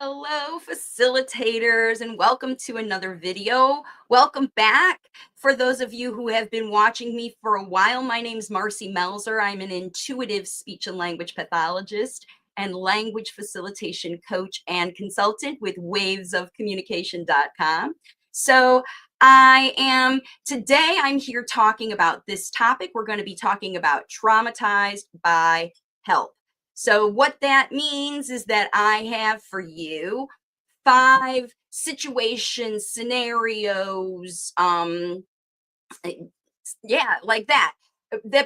Hello, facilitators, and welcome to another video. Welcome back. For those of you who have been watching me for a while, my name is Marci Melzer. I'm an intuitive speech and language pathologist and language facilitation coach and consultant with wavesofcommunication.com. So today I'm here talking about this topic. We're going to be talking about traumatized by help. So what that means is that I have for you 5 situations, scenarios, yeah, like that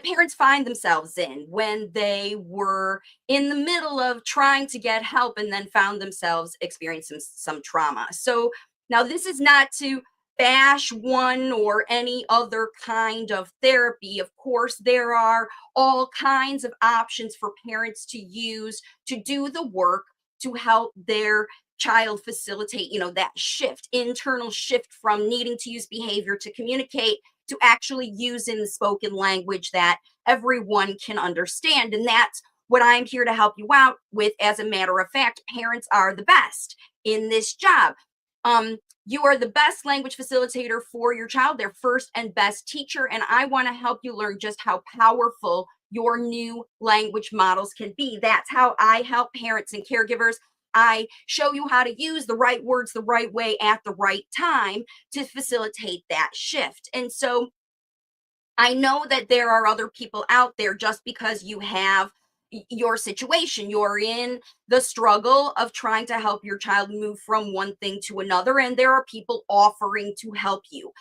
parents find themselves in when they were in the middle of trying to get help and then found themselves experiencing some trauma. So now this is not to bash one or any other kind of therapy. Of course, there are all kinds of options for parents to use to do the work to help their child facilitate, that internal shift from needing to use behavior to communicate to actually use in the spoken language that everyone can understand. And that's what I'm here to help you out with. As a matter of fact, parents are the best in this job. You are the best language facilitator for your child, their first and best teacher. And I want to help you learn just how powerful your new language models can be. That's how I help parents and caregivers. I show you how to use the right words the right way at the right time to facilitate that shift. And so I know that there are other people out there. Just because you have your situation, you're in the struggle of trying to help your child move from one thing to another, and there are people offering to help you.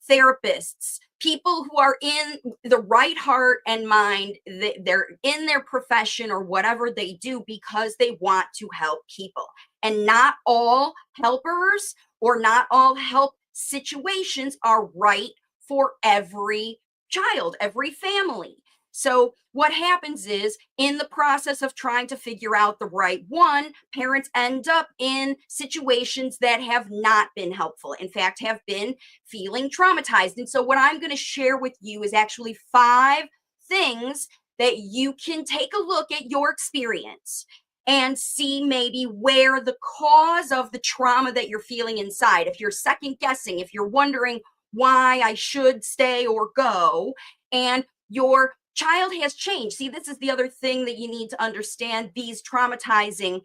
Therapists, people who are in the right heart and mind, they're in their profession or whatever they do because they want to help people. And not all helpers or not all help situations are right for every child, every family. So what happens is, in the process of trying to figure out the right one, parents end up in situations that have not been helpful. In fact, have been feeling traumatized. And so what I'm going to share with you is actually 5 things that you can take a look at your experience and see maybe where the cause of the trauma that you're feeling inside. If you're second guessing, if you're wondering why I should stay or go, and your child has changed. See, this is the other thing that you need to understand. These traumatizing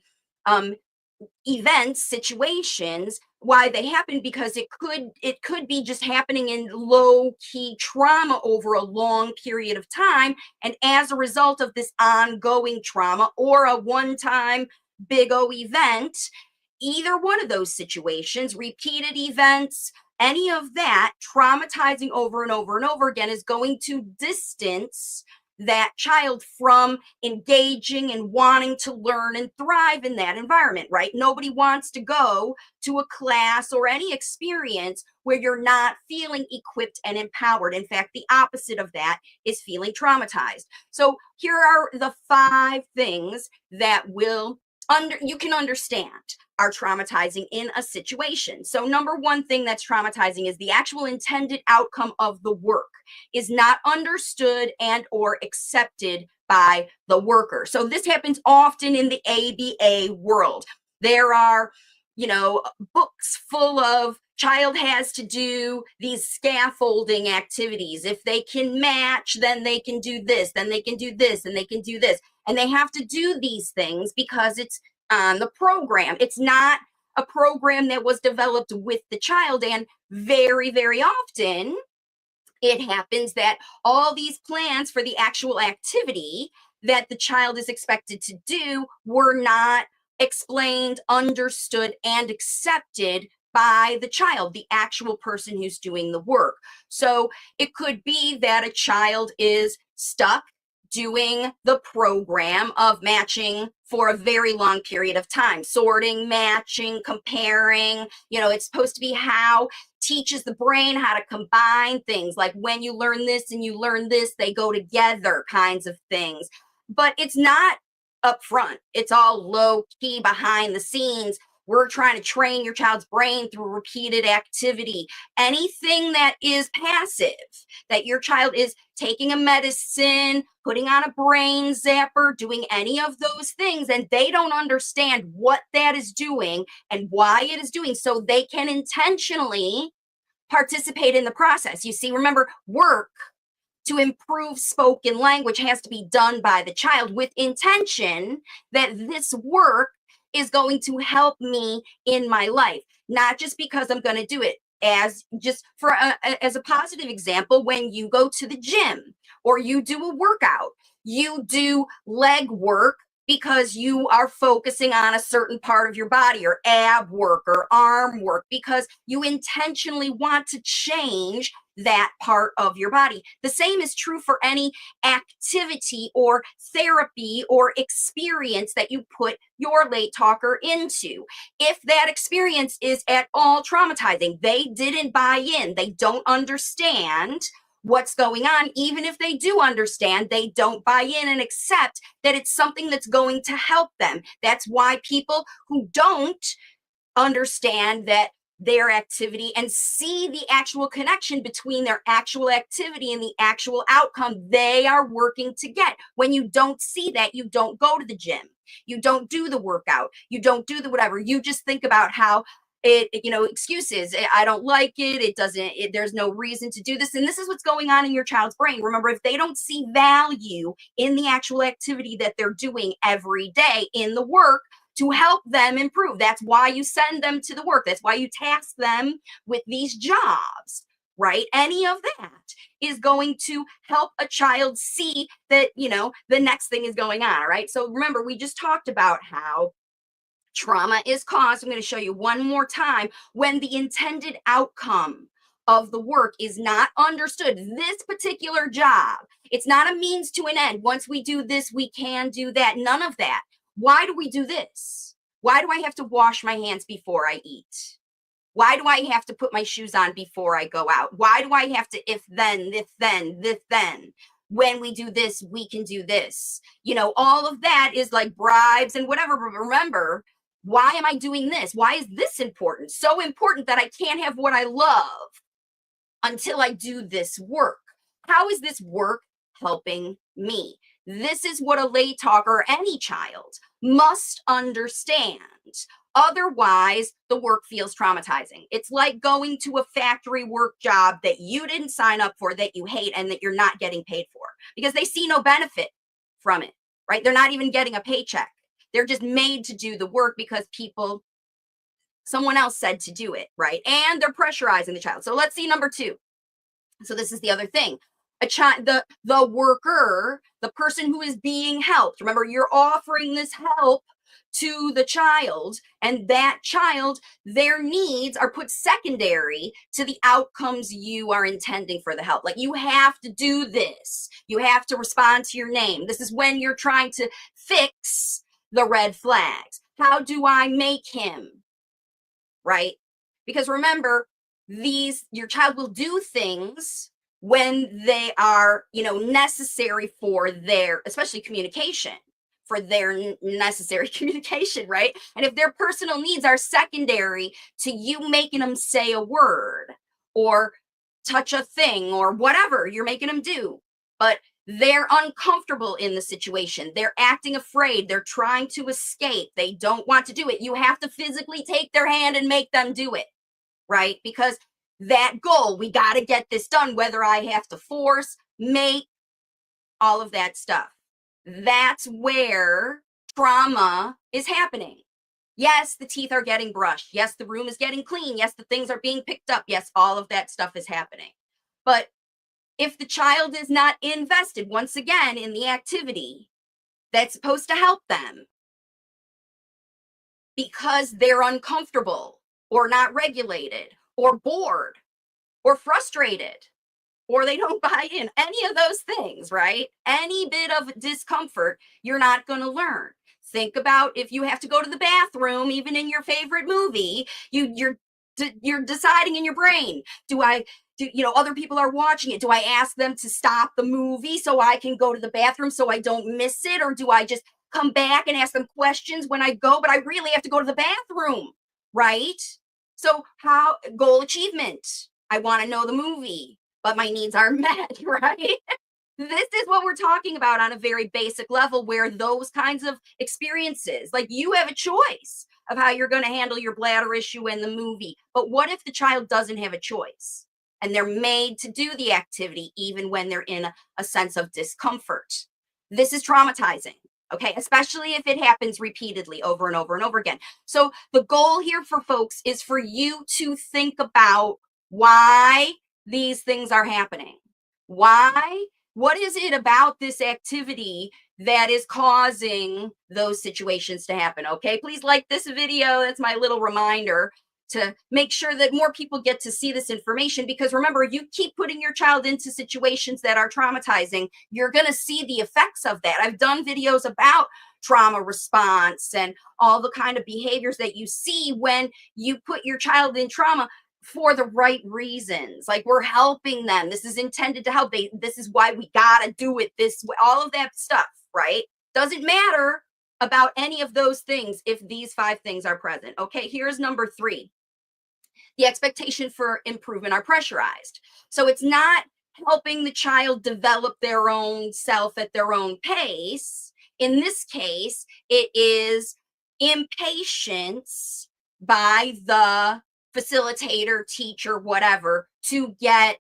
events, situations, why they happen, because it could be just happening in low key trauma over a long period of time, and as a result of this ongoing trauma or a one time big O event, either one of those situations, repeated events, any of that, traumatizing over and over and over again, is going to distance that child from engaging and wanting to learn and thrive in that environment, right? Nobody wants to go to a class or any experience where you're not feeling equipped and empowered. In fact, the opposite of that is feeling traumatized. So here are the 5 things that you can understand are traumatizing in a situation. So number 1 thing that's traumatizing is the actual intended outcome of the work is not understood and or accepted by the worker. So this happens often in the ABA world. There are, books full of child has to do these scaffolding activities. If they can match, then they can do this, then they can do this, and they can do this. And they have to do these things because it's on the program. It's not a program that was developed with the child. And very, very often it happens that all these plans for the actual activity that the child is expected to do were not explained, understood, and accepted by the child, the actual person who's doing the work. So it could be that a child is stuck doing the program of matching for a very long period of time, sorting, matching, comparing. It's supposed to be how teaches the brain how to combine things, like when you learn this and you learn this, they go together kinds of things. But it's not up front. It's all low key behind the scenes, We're trying to train your child's brain through repeated activity. Anything that is passive, that your child is taking a medicine, putting on a brain zapper, doing any of those things, and they don't understand what that is doing and why it is doing, so they can intentionally participate in the process. You see, remember, work to improve spoken language has to be done by the child with intention that this work is going to help me in my life, not just because I'm going to do it. As just for as a positive example, when you go to the gym or you do a workout, you do leg work because you are focusing on a certain part of your body, or ab work or arm work, because you intentionally want to change that part of your body. The same is true for any activity or therapy or experience that you put your late talker into. If that experience is at all traumatizing, they didn't buy in, they don't understand what's going on. Even if they do understand, they don't buy in and accept that it's something that's going to help them. That's why people who don't understand that their activity and see the actual connection between their actual activity and the actual outcome they are working to get. When you don't see that, you don't go to the gym, you don't do the workout, you don't do the whatever. You just think about how excuses. I don't like it. It doesn't, there's no reason to do this. And this is what's going on in your child's brain. Remember, if they don't see value in the actual activity that they're doing every day in the work to help them improve, that's why you send them to the work. That's why you task them with these jobs, right? Any of that is going to help a child see that, the next thing is going on, all right? So remember, we just talked about how trauma is caused, I'm going to show you one more time, when the intended outcome of the work is not understood. This particular job, it's not a means to an end. Once we do this, we can do that. None of that. Why do we do this? Why do I have to wash my hands before I eat? Why do I have to put my shoes on before I go out? Why do I have to if then, this then, this then? When we do this, we can do this. All of that is like bribes and whatever. But remember, why am I doing this? Why is this important? So important that I can't have what I love until I do this work. How is this work helping me? This is what a late talker or any child must understand. Otherwise, the work feels traumatizing. It's like going to a factory work job that you didn't sign up for, that you hate, and that you're not getting paid for, because they see no benefit from it, right? They're not even getting a paycheck. They're just made to do the work because someone else said to do it, right? And they're pressurizing the child. So let's see number 2. So this is the other thing. The worker, the person who is being helped. Remember, you're offering this help to the child, and that child, their needs are put secondary to the outcomes you are intending for the help. Like, you have to do this. You have to respond to your name. This is when you're trying to fix the red flags. How do I make him? Right? Because remember, your child will do things when they are, necessary for their, especially communication, for their necessary communication, right? And if their personal needs are secondary to you making them say a word or touch a thing or whatever you're making them do, but they're uncomfortable in the situation, they're acting afraid, they're trying to escape, they don't want to do it, you have to physically take their hand and make them do it, right? Because that goal, we got to get this done, whether I have to force, make, all of that stuff. That's where trauma is happening. Yes, the teeth are getting brushed. Yes, the room is getting clean. Yes, the things are being picked up. Yes, all of that stuff is happening. But if the child is not invested, once again, in the activity that's supposed to help them, because they're uncomfortable or not regulated or bored or frustrated, or they don't buy in, any of those things, right? Any bit of discomfort, you're not going to learn. Think about if you have to go to the bathroom, even in your favorite movie, you're deciding in your brain, other people are watching it. Do I ask them to stop the movie so I can go to the bathroom so I don't miss it? Or do I just come back and ask them questions when I go, but I really have to go to the bathroom? right? So how goal achievement. I want to know the movie, but my needs aren't met, right? This is what we're talking about on a very basic level, where those kinds of experiences, like, you have a choice of how you're going to handle your bladder issue in the movie. But what if the child doesn't have a choice and they're made to do the activity even when they're in a sense of discomfort? This is traumatizing. Okay, especially if it happens repeatedly over and over and over again. So, the goal here for folks is for you to think about why these things are happening. Why? What is it about this activity that is causing those situations to happen? Okay, please like this video. That's my little reminder to make sure that more people get to see this information, because remember, you keep putting your child into situations that are traumatizing, you're going to see the effects of that. I've done videos about trauma response and all the kind of behaviors that you see when you put your child in trauma for the right reasons. Like, we're helping them. This is intended to help. This is why we gotta do it this way. All of that stuff, right? Doesn't matter about any of those things if these 5 things are present. Okay, here's number 3. The expectation for improvement are pressurized. So it's not helping the child develop their own self at their own pace. In this case, it is impatience by the facilitator, teacher, whatever, to get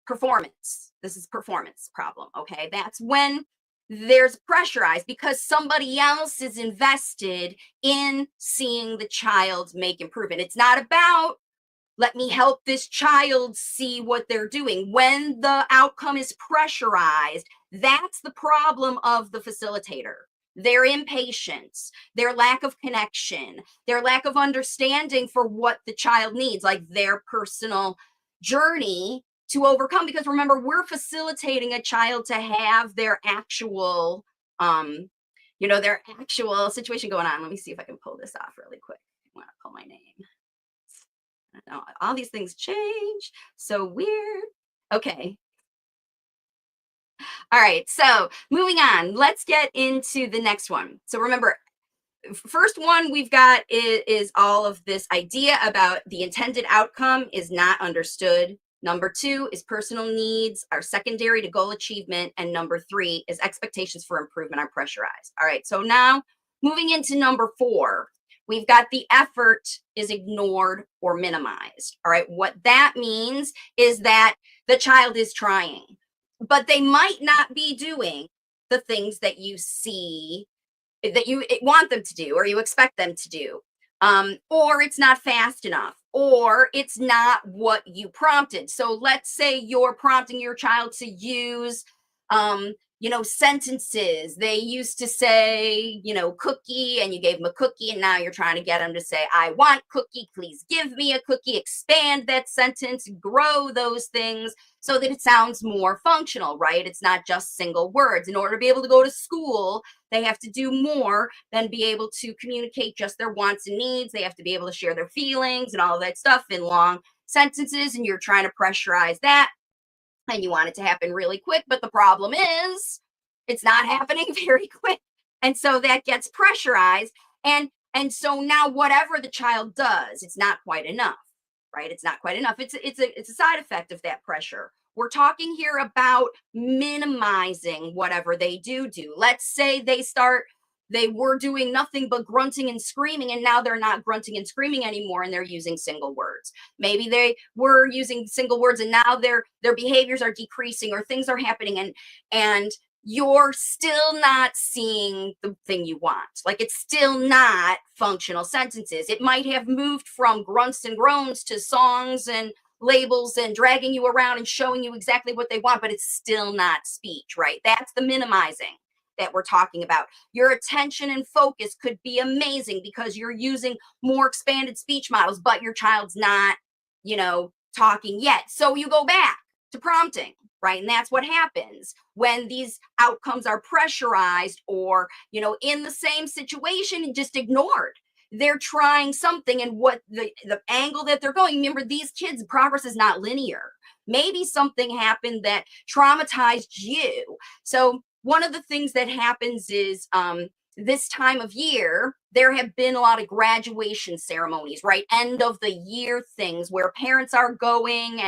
performance. This is performance problem. Okay. That's when there's pressurized because somebody else is invested in seeing the child make improvement. It's not about, let me help this child see what they're doing. When the outcome is pressurized, that's the problem of the facilitator. Their impatience, their lack of connection, their lack of understanding for what the child needs, like their personal journey to overcome. Because remember, we're facilitating a child to have their actual, their actual situation going on. Let me see if I can pull this off really quick. I want to pull my name. Now, all these things change. So weird. Okay. All right. So moving on, let's get into the next one. So remember, first one we've got is all of this idea about the intended outcome is not understood. Number 2 is personal needs are secondary to goal achievement. And number 3 is expectations for improvement are pressurized. All right. So now moving into number 4. We've got the effort is ignored or minimized. All right. What that means is that the child is trying, but they might not be doing the things that you see that you want them to do or you expect them to do. Or it's not fast enough, or it's not what you prompted. So let's say you're prompting your child to use sentences. They used to say, cookie, and you gave them a cookie, and now you're trying to get them to say, I want cookie, please give me a cookie. Expand that sentence, grow those things so that it sounds more functional, right? It's not just single words. In order to be able to go to school, they have to do more than be able to communicate just their wants and needs. They have to be able to share their feelings and all of that stuff in long sentences, and you're trying to pressurize that, and you want it to happen really quick. But the problem is it's not happening very quick. And so that gets pressurized. And so now whatever the child does, it's not quite enough, right? It's not quite enough. It's a side effect of that pressure. We're talking here about minimizing whatever they do. Let's say they were doing nothing but grunting and screaming, and now they're not grunting and screaming anymore, and they're using single words. Maybe they were using single words, and now their behaviors are decreasing, or things are happening, and you're still not seeing the thing you want. Like, it's still not functional sentences. It might have moved from grunts and groans to songs and labels and dragging you around and showing you exactly what they want, but it's still not speech, right? That's the minimizing that we're talking about. Your attention and focus could be amazing because you're using more expanded speech models, but your child's not, talking yet. So you go back to prompting, right? And that's what happens when these outcomes are pressurized or, in the same situation, just ignored. They're trying something, and what the angle that they're going, remember, these kids' progress is not linear. Maybe something happened that traumatized you. So one of the things that happens is this time of year, there have been a lot of graduation ceremonies, right? End of the year things where parents are going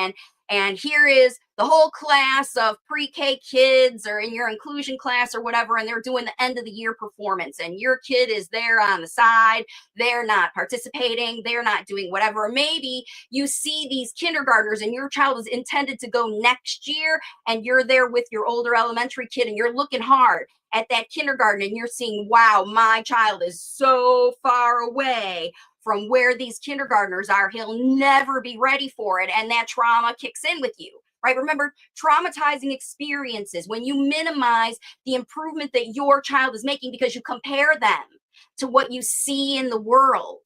and here is the whole class of pre-K kids or in your inclusion class or whatever, and they're doing the end of the year performance, and your kid is there on the side. They're not participating, they're not doing whatever. Maybe you see these kindergartners and your child is intended to go next year, and you're there with your older elementary kid and you're looking hard at that kindergarten and you're seeing, wow, my child is so far away from where these kindergartners are, he'll never be ready for it. And that trauma kicks in with you, right? Remember, traumatizing experiences, when you minimize the improvement that your child is making because you compare them to what you see in the world,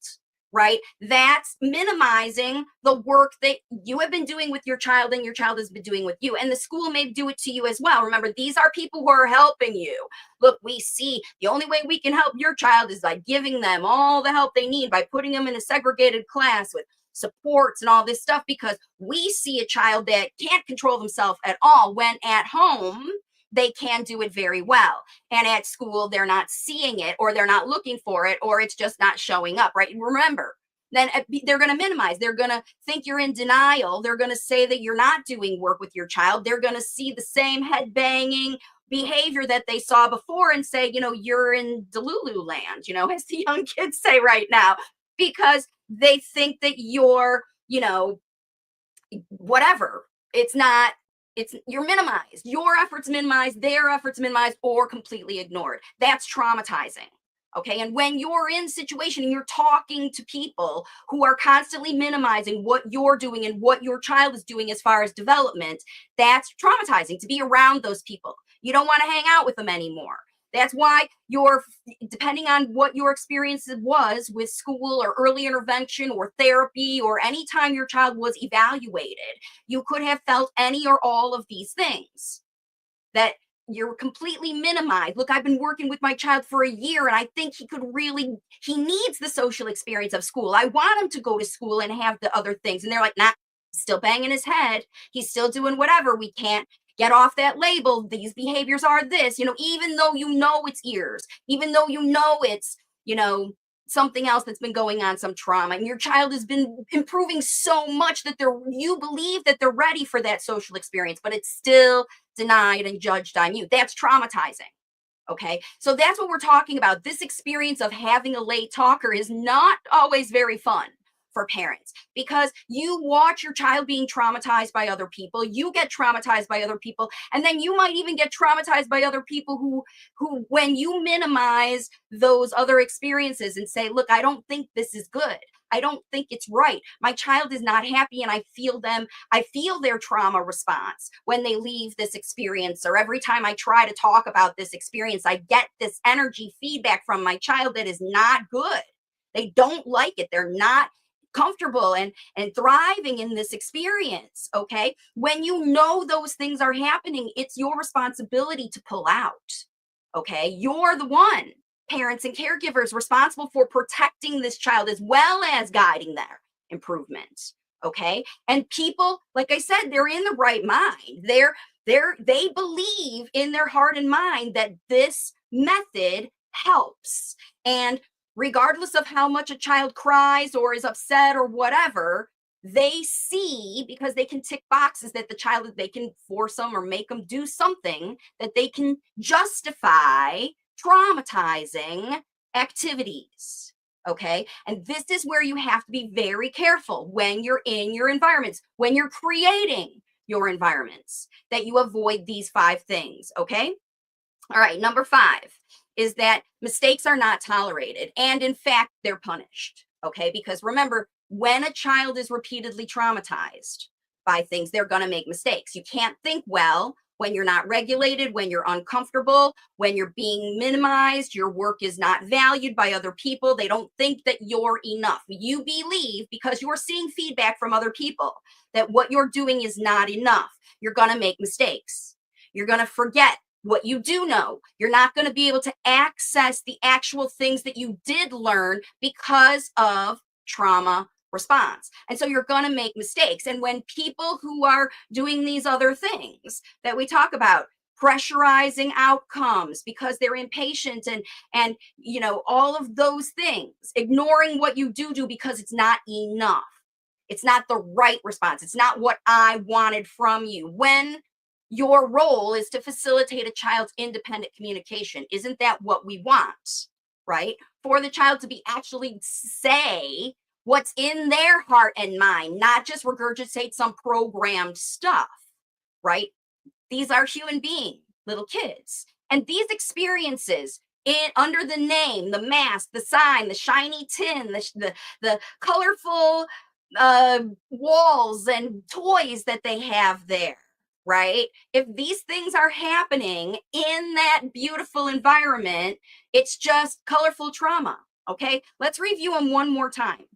right? That's minimizing the work that you have been doing with your child and your child has been doing with you. And the school may do it to you as well. Remember, these are people who are helping you. Look, we see the only way we can help your child is by giving them all the help they need, by putting them in a segregated class with supports and all this stuff, because we see a child that can't control themselves at all when at home they can do it very well. And at school, they're not seeing it or they're not looking for it or it's just not showing up, right? Remember, then they're going to minimize. They're going to think you're in denial. They're going to say that you're not doing work with your child. They're going to see the same head banging behavior that they saw before and say, you're in Delulu land, as the young kids say right now, because they think that you're, whatever. It's not, you're minimized. Your efforts minimized, their efforts minimized, or completely ignored. That's traumatizing. Okay. And when you're in situation and you're talking to people who are constantly minimizing what you're doing and what your child is doing as far as development, that's traumatizing to be around those people. You don't want to hang out with them anymore. That's why depending on what your experience was with school or early intervention or therapy or any time your child was evaluated, you could have felt any or all of these things that you're completely minimized. Look, I've been working with my child for a year and I think he needs the social experience of school. I want him to go to school and have the other things. And they're like, nah, still banging his head. He's still doing whatever. We can't get off that label. These behaviors are this, even though it's ears, even though it's, something else that's been going on, some trauma, and your child has been improving so much that you believe that they're ready for that social experience, but it's still denied and judged on you. That's traumatizing. Okay. So that's what we're talking about. This experience of having a late talker is not always very fun for parents because you watch your child being traumatized by other people, you get traumatized by other people, and then you might even get traumatized by other people who when you minimize those other experiences and say, look, I don't think this is good, I don't think it's right, my child is not happy, and I feel their trauma response when they leave this experience, or every time I try to talk about this experience, I get this energy feedback from my child that is not good. They don't like it. They're not comfortable and thriving in this experience. Okay. When you know those things are happening, it's your responsibility to pull out. Okay. You're the one, parents and caregivers, responsible for protecting this child as well as guiding their improvement. Okay. And people, like I said, they're in the right mind. They believe in their heart and mind that this method helps. And regardless of how much a child cries or is upset or whatever, they see, because they can tick boxes, that the child, they can force them or make them do something that they can justify traumatizing activities. Okay. And this is where you have to be very careful when you're in your environments, when you're creating your environments, that you avoid these 5 things. Okay. All right. Number 5 is that mistakes are not tolerated. And in fact, they're punished. Okay. Because remember, when a child is repeatedly traumatized by things, they're going to make mistakes. You can't think well when you're not regulated, when you're uncomfortable, when you're being minimized, your work is not valued by other people. They don't think that you're enough. You believe, because you're seeing feedback from other people, that what you're doing is not enough. You're going to make mistakes. You're going to forget what you do know. You're not going to be able to access the actual things that you did learn because of trauma response. And so you're going to make mistakes. And when people who are doing these other things that we talk about, pressurizing outcomes because they're impatient, and all of those things, ignoring what you do because it's not enough. It's not the right response. It's not what I wanted from you. When your role is to facilitate a child's independent communication, isn't that what we want? Right? For the child to be actually say what's in their heart and mind, not just regurgitate some programmed stuff, right? These are human beings, little kids. And these experiences under the name, the mask, the sign, the shiny tin, the colorful walls and toys that they have there, right? If these things are happening in that beautiful environment, it's just colorful trauma. Okay, let's review them one more time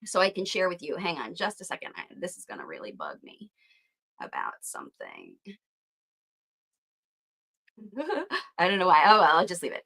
so I can share with you. Hang on just a second. This is going to really bug me about something. I don't know why. Oh well, I'll just leave it.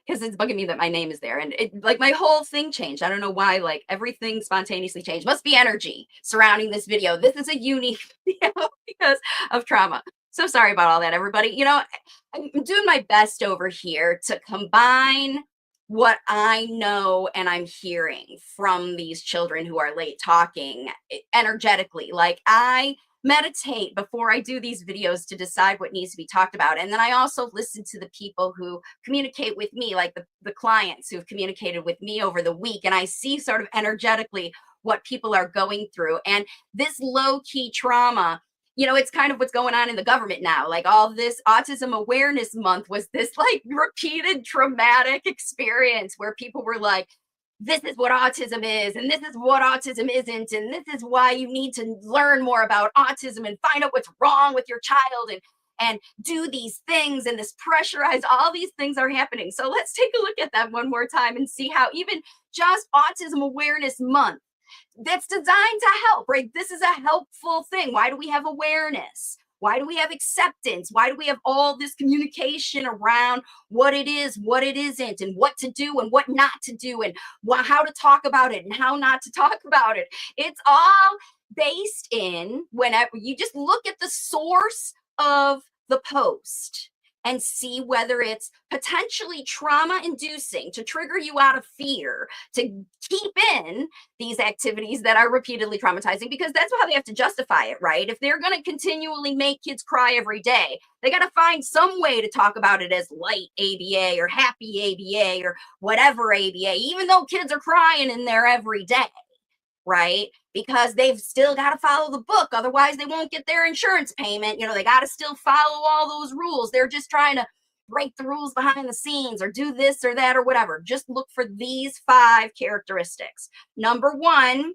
Because it's bugging me that my name is there, and it like my whole thing changed. I don't know why. Like everything spontaneously changed. Must be energy surrounding this video. This is a unique video because of trauma. So sorry about all that, everybody. I'm doing my best over here to combine what I know and I'm hearing from these children who are late talking energetically. Like I meditate before I do these videos to decide what needs to be talked about. And then I also listen to the people who communicate with me, like the clients who've communicated with me over the week. And I see sort of energetically what people are going through. And this low key trauma, it's kind of what's going on in the government now. Like all this Autism Awareness Month was this like repeated traumatic experience where people were like, this is what autism is, and this is what autism isn't, and this is why you need to learn more about autism and find out what's wrong with your child and do these things, and this pressurized, all these things are happening. So let's take a look at that one more time and see how even just Autism Awareness Month, that's designed to help, right? This is a helpful thing. Why do we have awareness? Why do we have acceptance? Why do we have all this communication around what it is, what it isn't, and what to do and what not to do, and how to talk about it and how not to talk about it? It's all based in whenever you just look at the source of the post and see whether it's potentially trauma inducing to trigger you out of fear, to keep in these activities that are repeatedly traumatizing, because that's how they have to justify it, right? If they're going to continually make kids cry every day, they got to find some way to talk about it as light ABA or happy ABA or whatever ABA, even though kids are crying in there every day, right? Because they've still got to follow the book. Otherwise, they won't get their insurance payment. They got to still follow all those rules. They're just trying to break the rules behind the scenes or do this or that or whatever. Just look for these 5 characteristics. Number 1,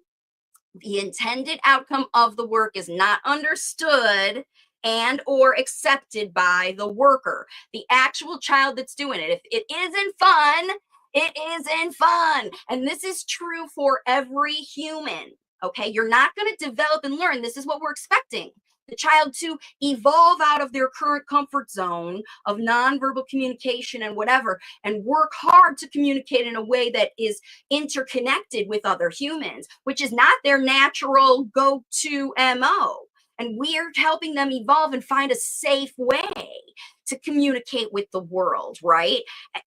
the intended outcome of the work is not understood and or accepted by the worker, the actual child that's doing it. If it isn't fun, it isn't fun. And this is true for every human. Okay, you're not going to develop and learn. This is what we're expecting the child to evolve out of their current comfort zone of nonverbal communication and whatever, and work hard to communicate in a way that is interconnected with other humans, which is not their natural go-to MO. And we're helping them evolve and find a safe way to communicate with the world, right?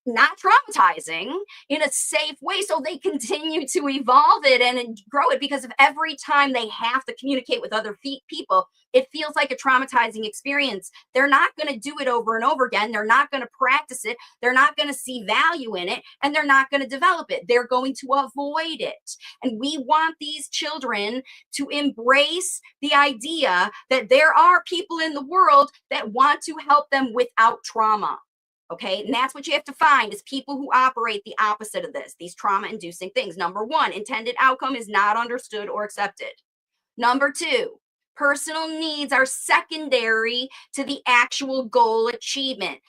Not traumatizing, in a safe way, so they continue to evolve it and grow it. Because if every time they have to communicate with other people, it feels like a traumatizing experience, they're not going to do it over and over again. They're not going to practice it. They're not going to see value in it, and they're not going to develop it. They're going to avoid it. And we want these children to embrace the idea that there are people in the world that want to help them without trauma. Okay, and that's what you have to find, is people who operate the opposite of this, these trauma inducing things. Number 1, intended outcome is not understood or accepted. Number 2, personal needs are secondary to the actual goal achievement.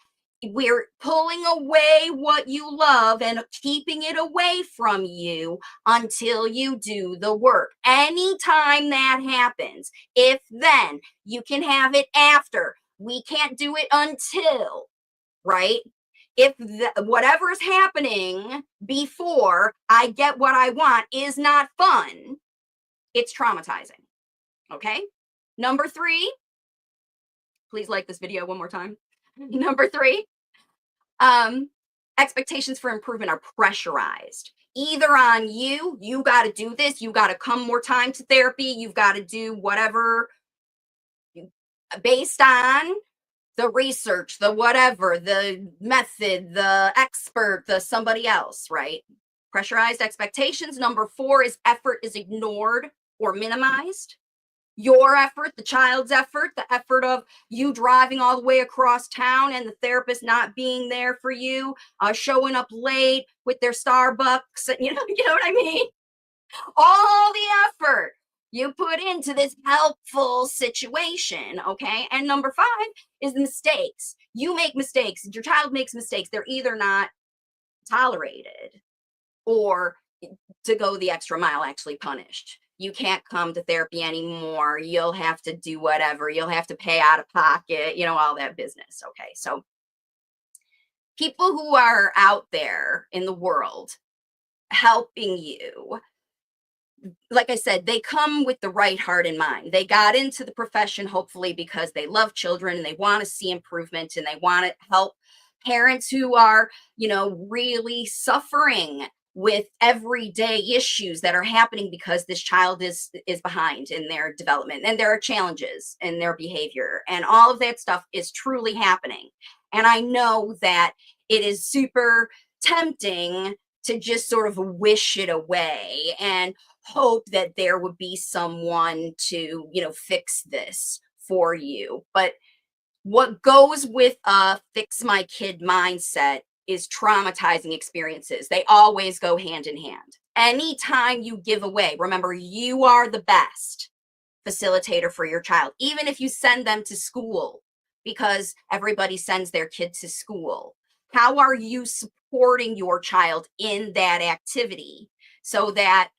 We're pulling away what you love and keeping it away from you until you do the work. Anytime that happens, if then, you can have it after. We can't do it until, right? If whatever is happening before I get what I want is not fun, it's traumatizing. Okay? Number 3, Please like this video one more time. Number three, um, expectations for improvement are pressurized. Either on you, you got to do this, you got to come more time to therapy, you've got to do whatever based on the research, the whatever, the method, the expert, the somebody else, right? Pressurized expectations. Number four is effort is ignored or minimized. Your effort, the child's effort, the effort of you driving all the way across town and the therapist not being there for you, showing up late with their Starbucks, you know what I mean? All the effort you put into this helpful situation, okay? And number five is mistakes. You make mistakes, your child makes mistakes. They're either not tolerated or to go the extra mile, actually punished. You can't come to therapy anymore. You'll have to do whatever. You'll have to pay out of pocket, all that business. Okay. So, people who are out there in the world helping you, like I said, they come with the right heart in mind. They got into the profession hopefully because they love children and they want to see improvement and they want to help parents who are, really suffering with everyday issues that are happening because this child is behind in their development and there are challenges in their behavior and all of that stuff is truly happening. And I know that it is super tempting to just sort of wish it away and hope that there would be someone to, fix this for you. But what goes with a fix my kid mindset is traumatizing experiences. They always go hand in hand. Anytime you give away, remember, you are the best facilitator for your child, even if you send them to school, because everybody sends their kid to school. How are you supporting your child in that activity so that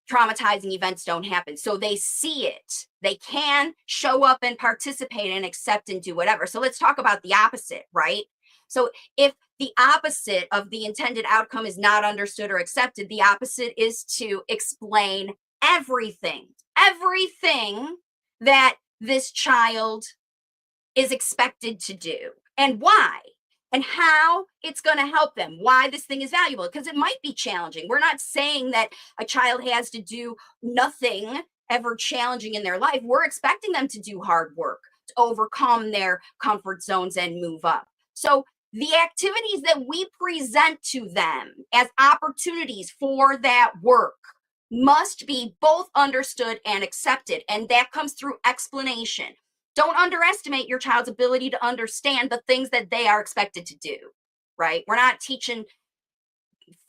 traumatizing events don't happen? So they see it, they can show up and participate and accept and do whatever. So let's talk about the opposite, right? So if the opposite of the intended outcome is not understood or accepted, the opposite is to explain everything that this child is expected to do and why and how it's going to help them, why this thing is valuable, because it might be challenging. We're not saying that a child has to do nothing ever challenging in their life. We're expecting them to do hard work, to overcome their comfort zones and move up. So the activities that we present to them as opportunities for that work must be both understood and accepted. And that comes through explanation. Don't underestimate your child's ability to understand the things that they are expected to do, right? We're not teaching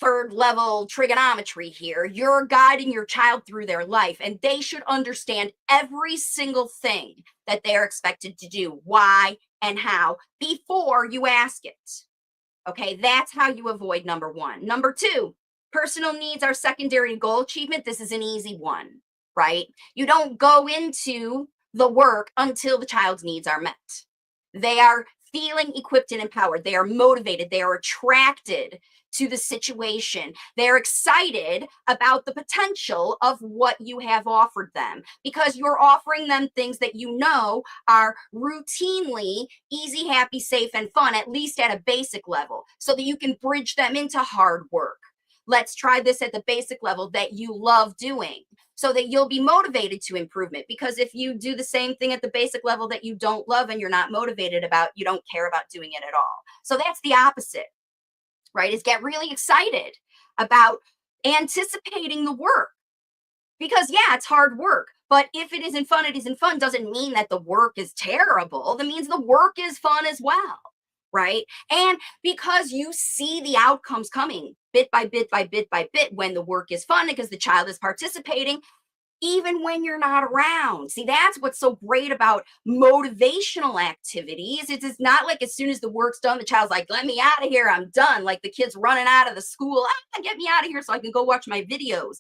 third level trigonometry here. You're guiding your child through their life, and they should understand every single thing that they're expected to do, why and how, before you ask it. Okay, that's how you avoid number one. Number two, personal needs are secondary to goal achievement. This is an easy one, right? You don't go into the work until the child's needs are met. They are feeling equipped and empowered. They are motivated. They are attracted to the situation. They're excited about the potential of what you have offered them because you're offering them things that you know are routinely easy, happy, safe, and fun, at least at a basic level, so that you can bridge them into hard work. Let's try this at the basic level that you love doing so that you'll be motivated to improvement. Because if you do the same thing at the basic level that you don't love and you're not motivated about, you don't care about doing it at all. So that's the opposite, right? Is get really excited about anticipating the work. Because yeah, it's hard work. But if it isn't fun, it isn't fun doesn't mean that the work is terrible. That means the work is fun as well, right? And because you see the outcomes coming bit by bit by bit by bit when the work is fun because the child is participating, even when you're not around. See, that's what's so great about motivational activities. It's not like as soon as the work's done, the child's like, let me out of here, I'm done. Like the kid's running out of the school, get me out of here so I can go watch my videos.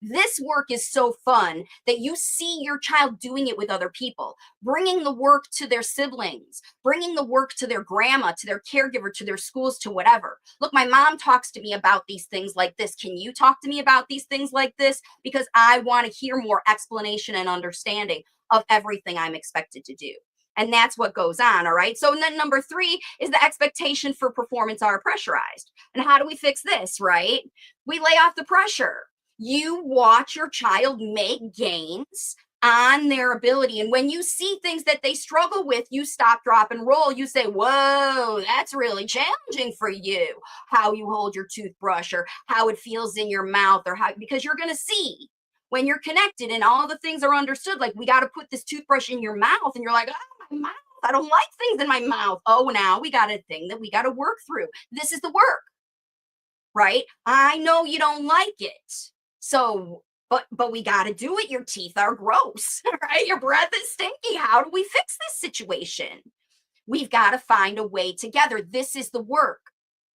This work is so fun that you see your child doing it with other people, bringing the work to their siblings, bringing the work to their grandma, to their caregiver, to their schools, to whatever. Look, my mom talks to me about these things like this. Can you talk to me about these things like this? Because I want to hear more explanation and understanding of everything I'm expected to do. And that's what goes on. All right. So, and then number three is the expectation for performance are pressurized. And how do we fix this? Right? We lay off the pressure. You watch your child make gains on their ability. And when you see things that they struggle with, you stop, drop, and roll. You say, whoa, that's really challenging for you. How you hold your toothbrush or how it feels in your mouth, or how, because you're going to see when you're connected and all the things are understood. Like, we got to put this toothbrush in your mouth. And you're like, oh, my mouth. I don't like things in my mouth. Oh, now we got a thing that we got to work through. This is the work, right? I know you don't like it. So, but we got to do it. Your teeth are gross, right? Your breath is stinky. How do we fix this situation? We've got to find a way together. This is the work,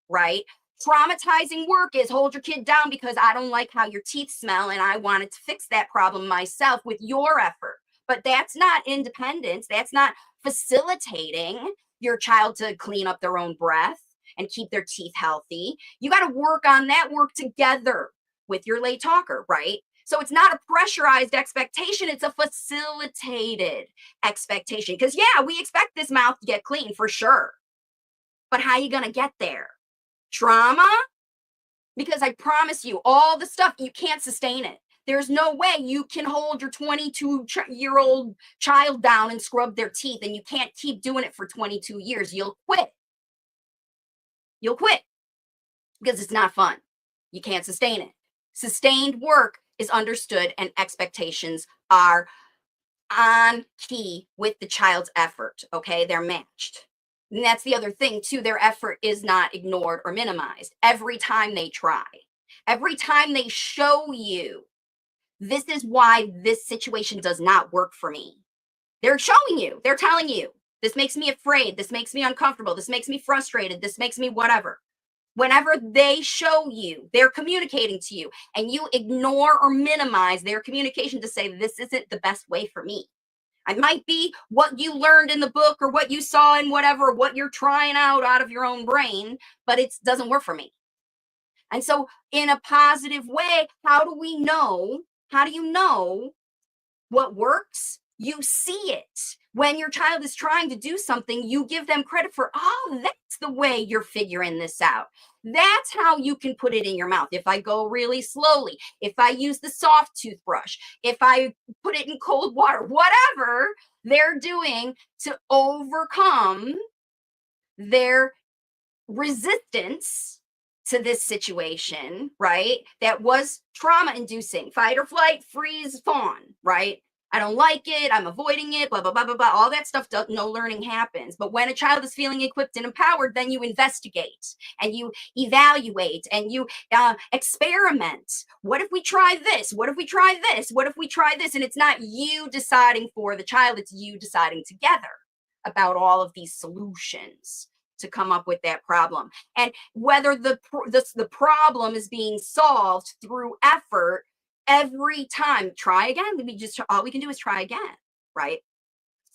right? Traumatizing work is hold your kid down because I don't like how your teeth smell and I wanted to fix that problem myself with your effort. But that's not independence. That's not facilitating your child to clean up their own breath and keep their teeth healthy. You got to work on that work together with your late talker, right? So it's not a pressurized expectation, it's a facilitated expectation. Because yeah, we expect this mouth to get clean for sure. But how are you going to get there? Trauma? Because I promise you, all the stuff, you can't sustain it. There's no way you can hold your 22-year-old child down and scrub their teeth, and you can't keep doing it for 22 years. You'll quit. You'll quit because it's not fun. You can't sustain it. Sustained work is understood, and expectations are on key with the child's effort. Okay, they're matched. And that's the other thing, too. Their effort is not ignored or minimized every time they try. Every time they show you, this is why this situation does not work for me. They're showing you, they're telling you, this makes me afraid, this makes me uncomfortable, this makes me frustrated, this makes me whatever. Whenever they show you, they're communicating to you, and you ignore or minimize their communication to say, this isn't the best way for me. It might be what you learned in the book or what you saw in whatever, what you're trying out of your own brain, but it doesn't work for me. And so, in a positive way, how do we know? How do you know what works? You see it. When your child is trying to do something, you give them credit for, oh, that's the way you're figuring this out. That's how you can put it in your mouth. If I go really slowly, if I use the soft toothbrush, if I put it in cold water, whatever they're doing to overcome their resistance to this situation, right? That was trauma inducing, fight or flight, freeze, fawn, right? I don't like it. I'm avoiding it, blah, blah, blah, blah, blah. All that stuff, no learning happens. But when a child is feeling equipped and empowered, then you investigate and you evaluate and you experiment. What if we try this? What if we try this? What if we try this? And it's not you deciding for the child, it's you deciding together about all of these solutions to come up with that problem. And whether the problem is being solved through effort every time, try again. All we can do is try again, right?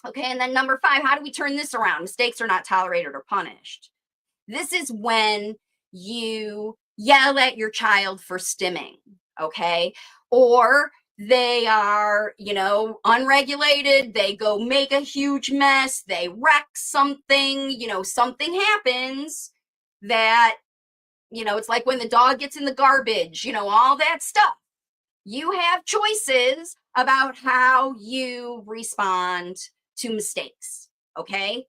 Okay, and then number 5, how do we turn this around? Mistakes are not tolerated or punished. This is when you yell at your child for stimming, okay? Or they are, unregulated. They go make a huge mess. They wreck something, something happens that, it's like when the dog gets in the garbage, all that stuff. You have choices about how you respond to mistakes, okay?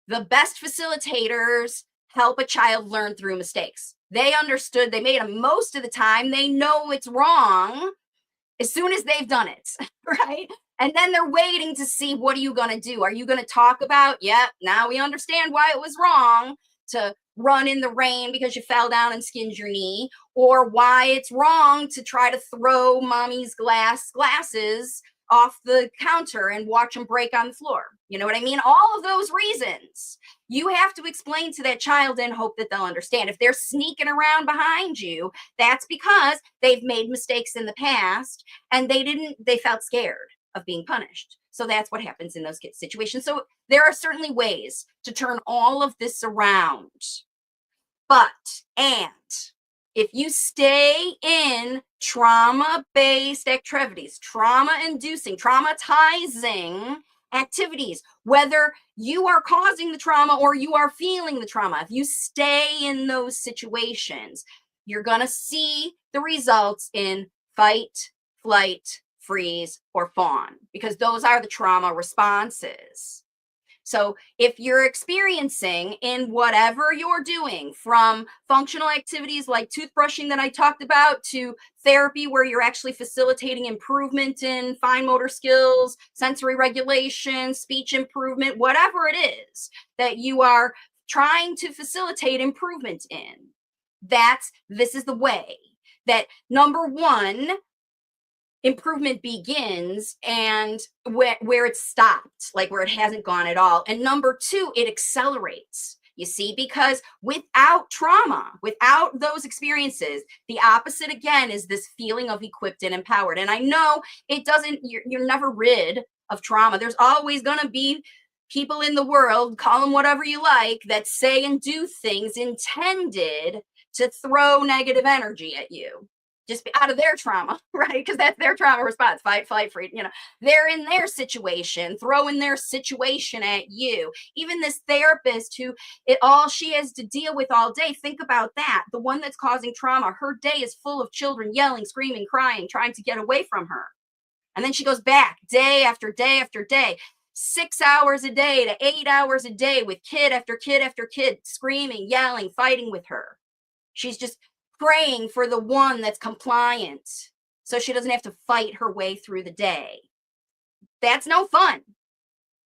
The best facilitators help a child learn through mistakes. They understood, they made them most of the time. They know it's wrong as soon as they've done it, right? And then they're waiting to see, what are you going to do? Are you going to talk about, now we understand why it was wrong to run in the rain because you fell down and skinned your knee, or why it's wrong to try to throw mommy's glasses off the counter and watch them break on the floor. You know what I mean? All of those reasons you have to explain to that child and hope that they'll understand. If they're sneaking around behind you, that's because they've made mistakes in the past and they felt scared of being punished. So that's what happens in those situations. So there are certainly ways to turn all of this around. And if you stay in trauma-based activities, trauma-inducing, traumatizing activities, whether you are causing the trauma or you are feeling the trauma. If you stay in those situations, you're going to see the results in fight, flight, freeze, or fawn, because those are the trauma responses. So if you're experiencing in whatever you're doing, from functional activities like toothbrushing that I talked about, to therapy where you're actually facilitating improvement in fine motor skills, sensory regulation, speech improvement, whatever it is that you are trying to facilitate improvement in, this is the way that, number one, improvement begins, and where it's stopped, like where it hasn't gone at all. And number two, it accelerates. You see, because without trauma, without those experiences, the opposite again is this feeling of equipped and empowered. And I know it doesn't, you're never rid of trauma. There's always going to be people in the world, call them whatever you like, that say and do things intended to throw negative energy at you, just out of their trauma, right? Because that's their trauma response: fight, flight, freeze. They're in their situation, throwing their situation at you. Even this therapist who all she has to deal with all day, think about that. The one that's causing trauma, her day is full of children yelling, screaming, crying, trying to get away from her. And then she goes back day after day after day, 6 hours a day to 8 hours a day, with kid after kid after kid screaming, yelling, fighting with her. She's just praying for the one that's compliant so she doesn't have to fight her way through the day. That's no fun.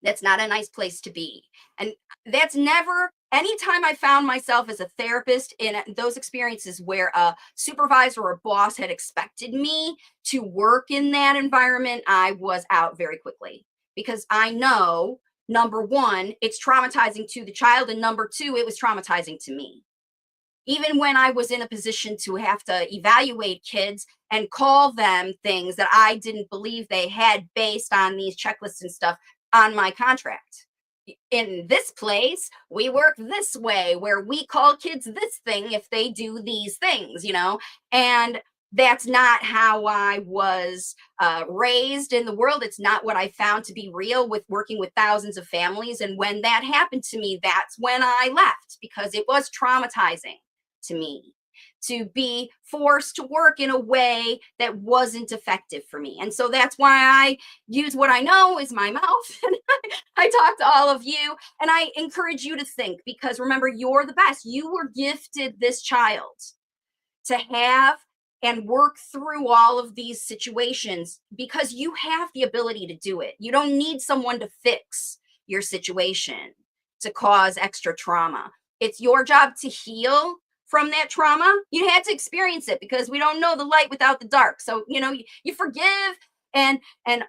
That's not a nice place to be. And that's never, anytime I found myself as a therapist in those experiences where a supervisor or a boss had expected me to work in that environment, I was out very quickly, because I know, number one, it's traumatizing to the child, and number two, it was traumatizing to me. Even when I was in a position to have to evaluate kids and call them things that I didn't believe they had based on these checklists and stuff on my contract. In this place, we work this way, where we call kids this thing if they do these things, and that's not how I was raised in the world. It's not what I found to be real with working with thousands of families. And when that happened to me, that's when I left, because it was traumatizing to me to be forced to work in a way that wasn't effective for me. And so that's why I use what I know is my mouth. And I talk to all of you, and I encourage you to think, because remember, you're the best. You were gifted this child to have and work through all of these situations because you have the ability to do it. You don't need someone to fix your situation to cause extra trauma. It's your job to heal from that trauma. You had to experience it, because we don't know the light without the dark. So, you forgive, and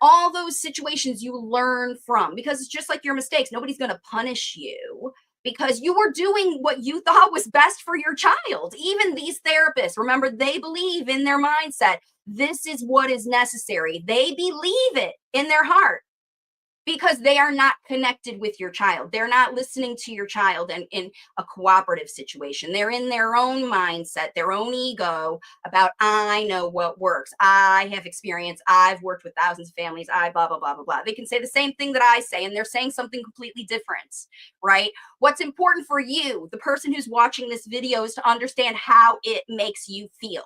all those situations you learn from, because it's just like your mistakes. Nobody's going to punish you because you were doing what you thought was best for your child. Even these therapists, remember, they believe in their mindset, this is what is necessary. They believe it in their heart, because they are not connected with your child. They're not listening to your child in a cooperative situation. They're in their own mindset, their own ego about, I know what works. I have experience. I've worked with thousands of families. I blah, blah, blah, blah, blah. They can say the same thing that I say, and they're saying something completely different, right? What's important for you, the person who's watching this video, is to understand how it makes you feel.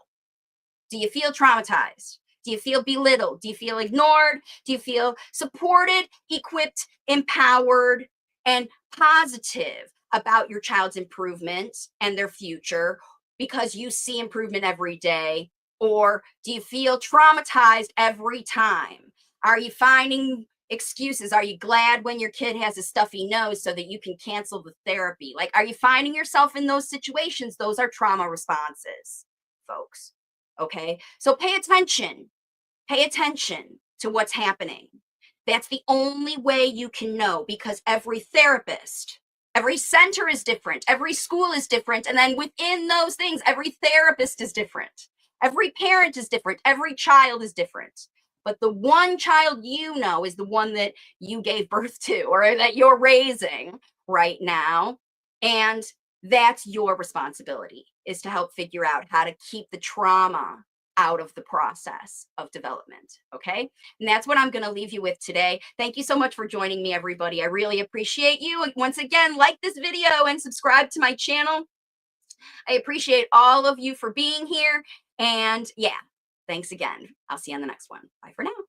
Do you feel traumatized? Do you feel belittled? Do you feel ignored? Do you feel supported, equipped, empowered, and positive about your child's improvement and their future because you see improvement every day? Or do you feel traumatized every time? Are you finding excuses? Are you glad when your kid has a stuffy nose so that you can cancel the therapy? Like, are you finding yourself in those situations? Those are trauma responses, folks. Okay, so pay attention to what's happening. That's the only way you can know, because every therapist, every center is different, every school is different, and then within those things, every therapist is different, every parent is different, every child is different. But the one child you know is the one that you gave birth to, or that you're raising right now, and that's your responsibility, is to help figure out how to keep the trauma out of the process of development. Okay. And that's what I'm going to leave you with today. Thank you so much for joining me, everybody. I really appreciate you. And once again, like this video and subscribe to my channel. I appreciate all of you for being here. And yeah, thanks again. I'll see you on the next one. Bye for now.